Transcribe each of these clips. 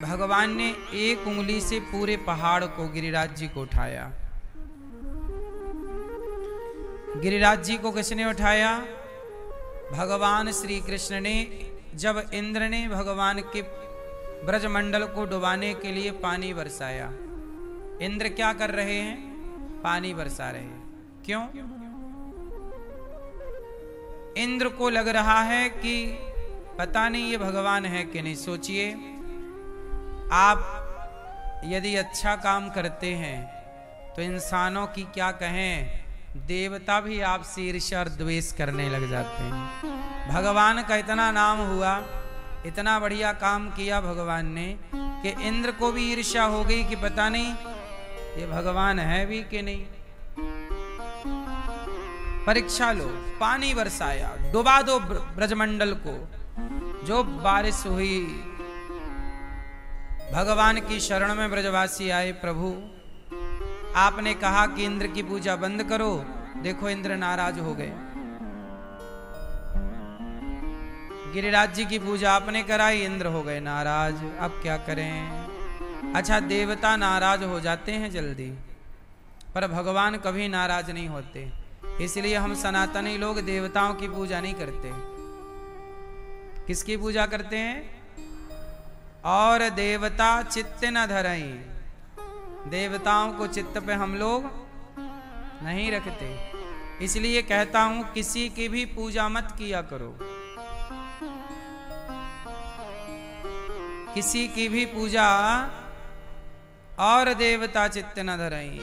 भगवान ने एक उंगली से पूरे पहाड़ को, गिरिराज जी को उठाया। गिरिराज जी को किसने उठाया? भगवान श्री कृष्ण ने। जब इंद्र ने भगवान के ब्रजमंडल को डुबाने के लिए पानी बरसाया, इंद्र क्या कर रहे हैं? पानी बरसा रहे हैं। क्यों? इंद्र को लग रहा है कि पता नहीं ये भगवान है कि नहीं। सोचिए, आप यदि अच्छा काम करते हैं तो इंसानों की क्या कहें, देवता भी आपसे ईर्ष्या और द्वेष करने लग जाते हैं। भगवान का इतना नाम हुआ, इतना बढ़िया काम किया भगवान ने कि इंद्र को भी ईर्ष्या हो गई कि पता नहीं ये भगवान है भी कि नहीं। परीक्षा लो, पानी बरसाया, डुबा दो ब्रजमंडल को। जो बारिश हुई, भगवान की शरण में ब्रजवासी आए। प्रभु आपने कहा कि इंद्र की पूजा बंद करो, देखो इंद्र नाराज हो गए। गिरिराज जी की पूजा आपने कराई, इंद्र हो गए नाराज। अब क्या करें? अच्छा, देवता नाराज हो जाते हैं जल्दी, पर भगवान कभी नाराज नहीं होते। इसलिए हम सनातनी लोग देवताओं की पूजा नहीं करते। किसकी पूजा करते हैं? और देवता चित्त न धरई, देवताओं को चित्त पे हम लोग नहीं रखते। इसलिए कहता हूं, किसी की भी पूजा मत किया करो, किसी की भी पूजा। और देवता चित्त न धरई।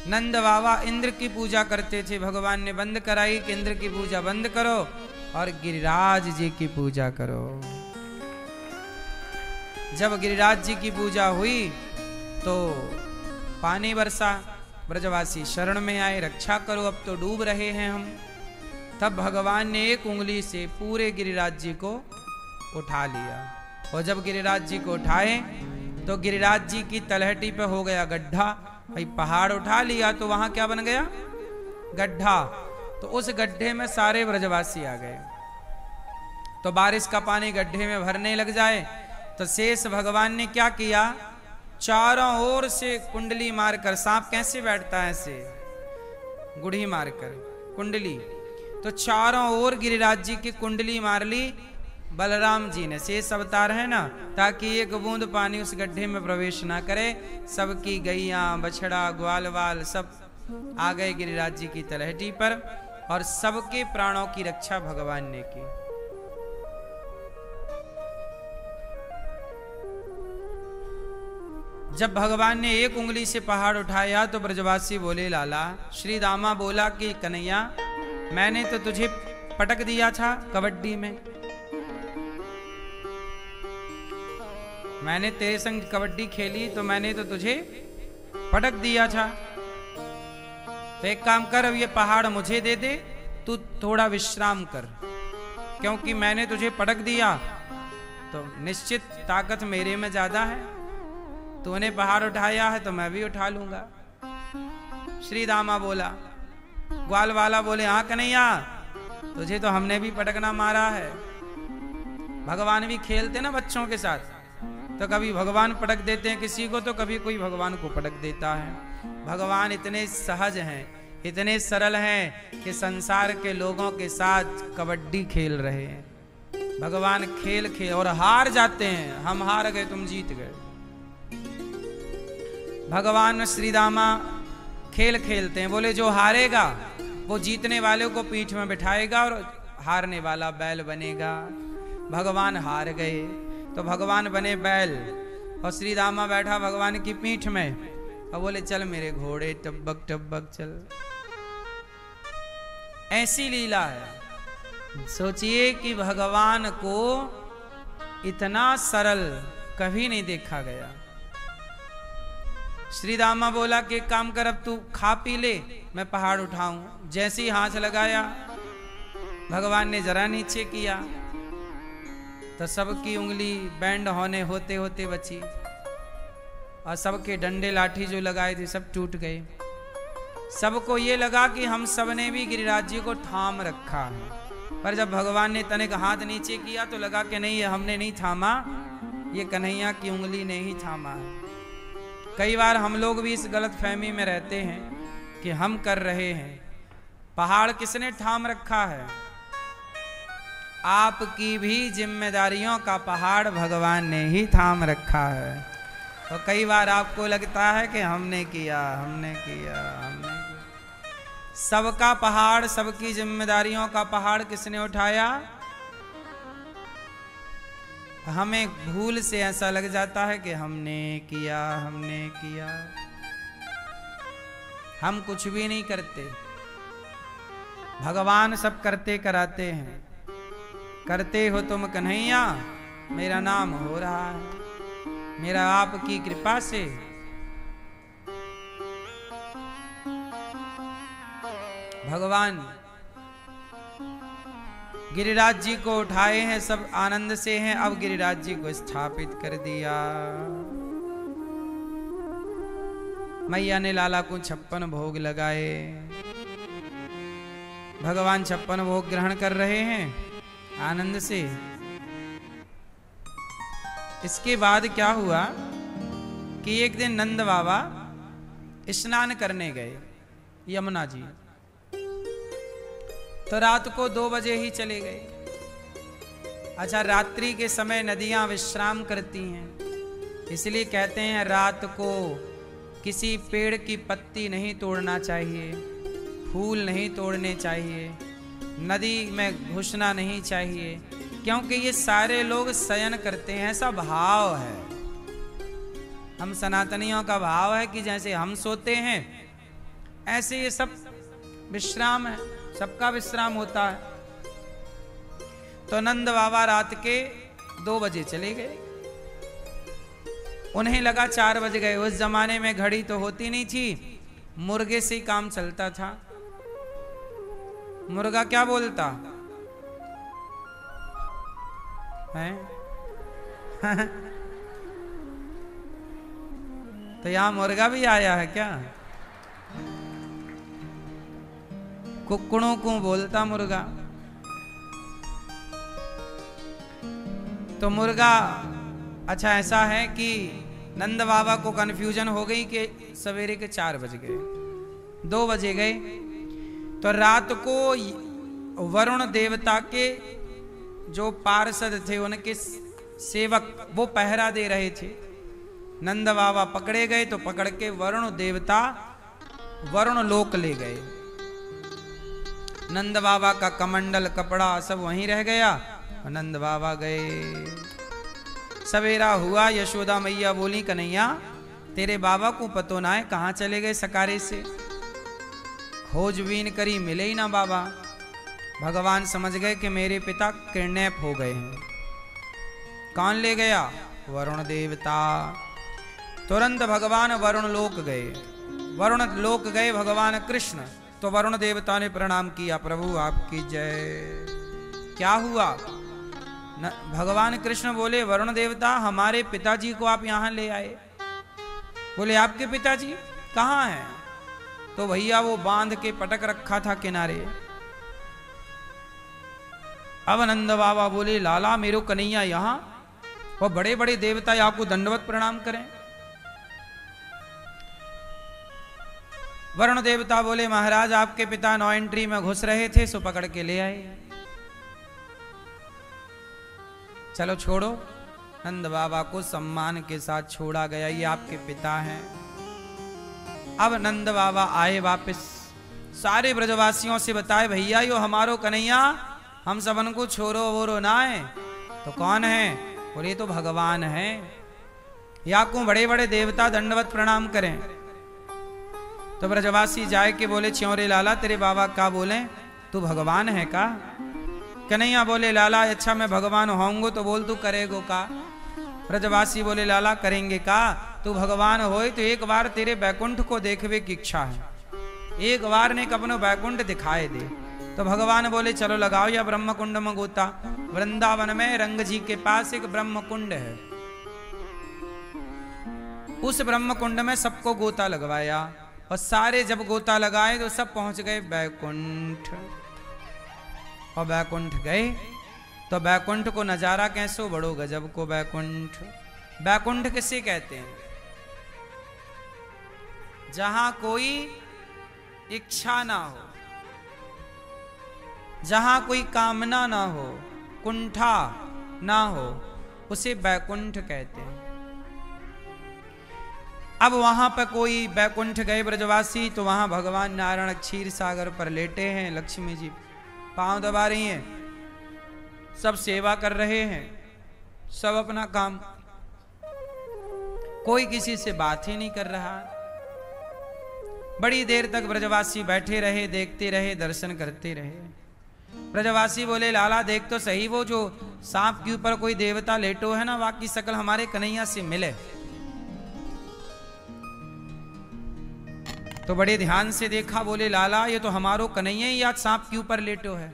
नंद बाबा इंद्र की पूजा करते थे, भगवान ने बंद कराई कि इंद्र की पूजा बंद करो और गिरिराज जी की पूजा करो। जब गिरिराज जी की पूजा हुई तो पानी बरसा, ब्रजवासी शरण में आए, रक्षा करो, अब तो डूब रहे हैं हम। तब भगवान ने एक उंगली से पूरे गिरिराज जी को उठा लिया। और जब गिरिराज जी को उठाए तो गिरिराज जी की तलहटी पे हो गया गड्ढा। भाई पहाड़ उठा लिया तो वहां क्या बन गया? गड्ढा। तो उस गड्ढे में सारे ब्रजवासी आ गए। तो बारिश का पानी गड्ढे में भरने लग जाए तो शेष भगवान ने क्या किया? चारों ओर से कुंडली मारकर, सांप कैसे बैठता है ऐसे गुढ़ी मारकर कुंडली, तो चारों ओर गिरिराज जी की कुंडली मार ली बलराम जी ने। शेष अवतार है ना, ताकि एक बूंद पानी उस गड्ढे में प्रवेश ना करे। सबकी गैया, बछड़ा, ग्वाल वाल सब आ गए गिरिराज जी की तलहटी पर और सबके प्राणों की रक्षा भगवान ने की। जब भगवान ने एक उंगली से पहाड़ उठाया तो ब्रजवासी बोले, लाला। श्री दामा बोला कि कन्हैया, मैंने तो तुझे पटक दिया था कबड्डी में, मैंने तेरे संग कबड्डी खेली तो मैंने तो तुझे पटक दिया था। तो एक काम कर, अब ये पहाड़ मुझे दे दे, तू थोड़ा विश्राम कर, क्योंकि मैंने तुझे पटक दिया तो निश्चित ताकत मेरे में ज्यादा है। तूने पहाड़ उठाया है तो मैं भी उठा लूंगा। श्री दामा बोला। ग्वाल वाला बोले, हाँ कन्हैया, तुझे तो हमने भी पटकना मारा है। भगवान भी खेलते ना बच्चों के साथ, तो कभी भगवान पटक देते हैं किसी को, तो कभी कोई भगवान को पटक देता है। भगवान इतने सहज हैं, इतने सरल हैं कि संसार के लोगों के साथ कबड्डी खेल रहे हैं। भगवान खेल और हार जाते हैं। हम हार गए, तुम जीत गए। भगवान श्री दामा खेल खेलते हैं। बोले, जो हारेगा वो जीतने वाले को पीठ में बिठाएगा और हारने वाला बैल बनेगा। भगवान हार गए तो भगवान बने बैल और श्री दामा बैठा भगवान की पीठ में और बोले, चल मेरे घोड़े टब्बक टब्बक चल। ऐसी लीला है। सोचिए कि भगवान को इतना सरल कभी नहीं देखा गया। श्री दामा बोला कि एक काम कर, अब तू खा पी ले, मैं पहाड़ उठाऊं। जैसे ही हाथ लगाया, भगवान ने जरा नीचे किया तो सबकी उंगली बैंड होने होते होते बची और सबके डंडे लाठी जो लगाए थे सब टूट गए। सबको ये लगा कि हम सब ने भी गिरिराज जी को थाम रखा है, पर जब भगवान ने तनिक हाथ नीचे किया तो लगा कि नहीं, ये हमने नहीं थामा, ये कन्हैया की उंगली ने ही थामा है। कई बार हम लोग भी इस गलत फहमी में रहते हैं कि हम कर रहे हैं। पहाड़ किसने थाम रखा है? आपकी भी जिम्मेदारियों का पहाड़ भगवान ने ही थाम रखा है। तो कई बार आपको लगता है कि हमने किया। सबका पहाड़, सबकी जिम्मेदारियों का पहाड़ किसने उठाया? हमें भूल से ऐसा लग जाता है कि हमने किया। हम कुछ भी नहीं करते, भगवान सब करते कराते हैं। करते हो तुम कन्हैया, मेरा नाम हो रहा है, मेरा आपकी कृपा से। भगवान गिरिराज जी को उठाए हैं, सब आनंद से हैं। अब गिरिराज जी को स्थापित कर दिया। मैया ने लाला को 56 भोग लगाए। भगवान 56 भोग ग्रहण कर रहे हैं आनंद से। इसके बाद क्या हुआ कि एक दिन नंद बाबा स्नान करने गए यमुना जी। तो रात को 2 बजे ही चले गए। अच्छा, रात्रि के समय नदियां विश्राम करती हैं, इसलिए कहते हैं रात को किसी पेड़ की पत्ती नहीं तोड़ना चाहिए, फूल नहीं तोड़ने चाहिए, नदी में घुसना नहीं चाहिए, क्योंकि ये सारे लोग शयन करते हैं। ऐसा भाव है, हम सनातनियों का भाव है कि जैसे हम सोते हैं ऐसे ये सब विश्राम है, सबका विश्राम होता है। तो नंद बाबा रात के 2 बजे चले गए। उन्हें लगा 4 बज गए। उस जमाने में घड़ी तो होती नहीं थी, मुर्गे से ही काम चलता था। मुर्गा क्या बोलता है? तो यहां मुर्गा भी आया है क्या? कुक्कड़ों को बोलता मुर्गा। तो मुर्गा, अच्छा ऐसा है कि नंद बाबा को कंफ्यूजन हो गई कि सवेरे के 4 बज गए, 2 बजे गए। तो रात को वरुण देवता के जो पार्षद थे, उनके सेवक, वो पहरा दे रहे थे। नंद बाबा पकड़े गए तो पकड़ के वरुण देवता वरुण लोक ले गए। नंद बाबा का कमंडल कपड़ा सब वहीं रह गया। नंद बाबा गए। सवेरा हुआ, यशोदा मैया बोली कन्हैया तेरे बाबा को पतो ना है कहाँ चले गए सकारे से। खोजबीन करी, मिले ही ना बाबा। भगवान समझ गए कि मेरे पिता किडनैप हो गए हैं। कौन ले गया? वरुण देवता। तुरंत भगवान वरुण लोक गए। वरुण लोक गए भगवान कृष्ण। तो वरुण देवता ने प्रणाम किया, प्रभु आपकी जय। क्या हुआ? भगवान कृष्ण बोले, वरुण देवता हमारे पिताजी को आप यहां ले आए। बोले आपके पिताजी कहाँ हैं? तो भैया वो बांध के पटक रखा था किनारे। अब नंद बाबा बोले, लाला मेरो कन्हैया यहां, वो बड़े बड़े देवता आपको दंडवत प्रणाम करें। वरुण देवता बोले, महाराज आपके पिता नो एंट्री में घुस रहे थे, सो पकड़ के ले आए। चलो छोड़ो। नंद बाबा को सम्मान के साथ छोड़ा गया। ये आपके पिता हैं। अब नंद बाबा आए वापस, सारे ब्रजवासियों से बताए, भैया यो हमारो कन्हैया, हम सबन को छोरो वोरो ना है। तो कौन है? बोले तो भगवान है। या को बड़े बड़े देवता दंडवत प्रणाम करें। तो ब्रजवासी जाए के बोले, च्योरे लाला तेरे बाबा का बोले, तू भगवान है का? कन्हैया बोले, लाला अच्छा मैं भगवान होऊंगो तो बोल तू करेगो का? ब्रजवासी बोले, लाला करेंगे का? तू भगवान होए तो एक बार तेरे बैकुंठ को देखवे की इच्छा है, एक बार ने अपनो बैकुंठ दिखाए दे। तो भगवान बोले, चलो लगाओ या ब्रह्म कुंड में गोता। वृंदावन में रंग जी के पास एक ब्रह्म कुंड है। उस ब्रह्म कुंड में सबको गोता लगवाया, और सारे जब गोता लगाए तो सब पहुंच गए बैकुंठ। और बैकुंठ गए तो बैकुंठ को नजारा कैसो, बड़ो गजब को बैकुंठ। बैकुंठ किसे कहते हैं? जहां कोई इच्छा ना हो, जहां कोई कामना ना हो, कुंठा ना हो, उसे बैकुंठ कहते हैं। अब वहां पर कोई बैकुंठ गए ब्रजवासी, तो वहां भगवान नारायण क्षीर सागर पर लेटे हैं, लक्ष्मी जी पांव दबा रही हैं, सब सेवा कर रहे हैं, सब अपना काम, कोई किसी से बात ही नहीं कर रहा। बड़ी देर तक ब्रजवासी बैठे रहे, देखते रहे, दर्शन करते रहे। ब्रजवासी बोले, लाला देख तो सही, वो जो सांप के ऊपर कोई देवता लेटो है ना, वाकी शकल हमारे कन्हैया से मिले। तो बड़े ध्यान से देखा, बोले लाला ये तो हमारो कन्हैया ही आज सांप के ऊपर लेटो है।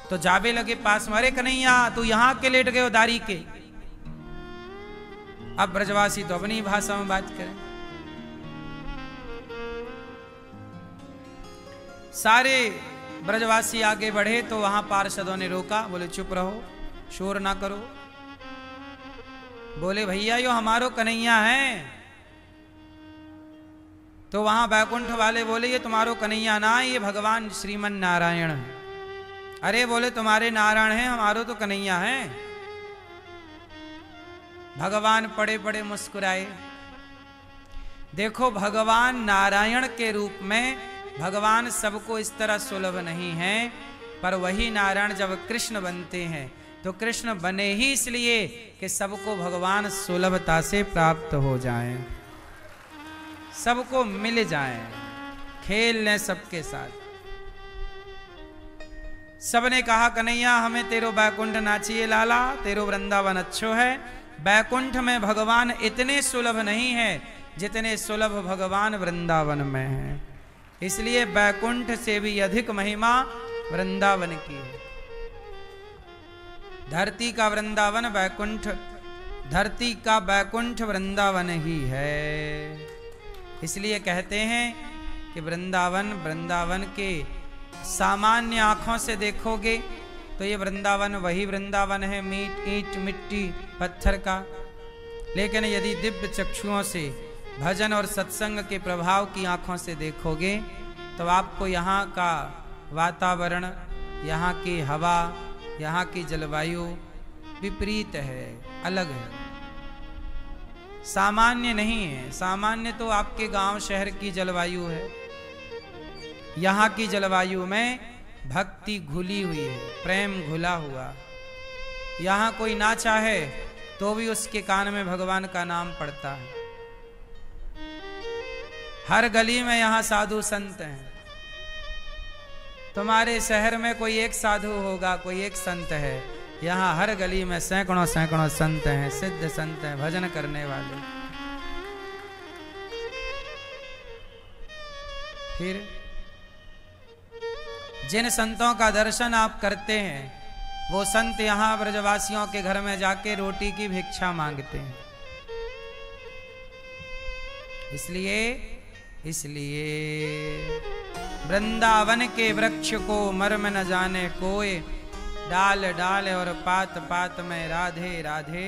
तो जावे लगे पास में, अरे कन्हैया तू यहां के लेट गए हो दारी के। अब ब्रजवासी तो अपनी भाषा में बात करें। सारे ब्रजवासी आगे बढ़े तो वहां पार्षदों ने रोका, बोले चुप रहो, शोर ना करो। बोले भैया यो हमारो कन्हैया है। तो वहां बैकुंठ वाले बोले ये तुम्हारो कन्हैया ना, ये भगवान श्रीमन नारायण है। अरे बोले तुम्हारे नारायण हैं, हमारो तो कन्हैया है। भगवान पड़े पड़े मुस्कुराए। देखो भगवान नारायण के रूप में भगवान सबको इस तरह सुलभ नहीं है, पर वही नारायण जब कृष्ण बनते हैं तो कृष्ण बने ही इसलिए कि सबको भगवान सुलभता से प्राप्त हो जाएं, सबको मिल जाएं, खेल लें सबके साथ। सबने कहा कन्हैया हमें तेरो बैकुंठ ना चाहिए लाला, तेरो वृंदावन अच्छो है। बैकुंठ में भगवान इतने सुलभ नहीं है जितने सुलभ भगवान वृंदावन में है, इसलिए बैकुंठ से भी अधिक महिमा वृंदावन की है। धरती का वृंदावन बैकुंठ, धरती का बैकुंठ वृंदावन ही है। इसलिए कहते हैं कि वृंदावन, वृंदावन के सामान्य आंखों से देखोगे तो ये वृंदावन वही वृंदावन है, ईंट मिट्टी पत्थर का। लेकिन यदि दिव्य चक्षुओं से भजन और सत्संग के प्रभाव की आंखों से देखोगे तो आपको यहाँ का वातावरण, यहाँ की हवा, यहाँ की जलवायु विपरीत है, अलग है, सामान्य नहीं है। सामान्य तो आपके गांव शहर की जलवायु है, यहाँ की जलवायु में भक्ति घुली हुई है, प्रेम घुला हुआ। यहाँ कोई ना चाहे तो भी उसके कान में भगवान का नाम पड़ता है। हर गली में यहाँ साधु संत हैं। तुम्हारे शहर में कोई एक साधु होगा, कोई एक संत है, यहाँ हर गली में सैकड़ों सैकड़ों संत हैं, सिद्ध संत हैं, भजन करने वाले। फिर जिन संतों का दर्शन आप करते हैं वो संत यहाँ ब्रजवासियों के घर में जाके रोटी की भिक्षा मांगते हैं। इसलिए वृंदावन के वृक्ष को मर्म न जाने कोय, डाल डाल और पात पात में राधे राधे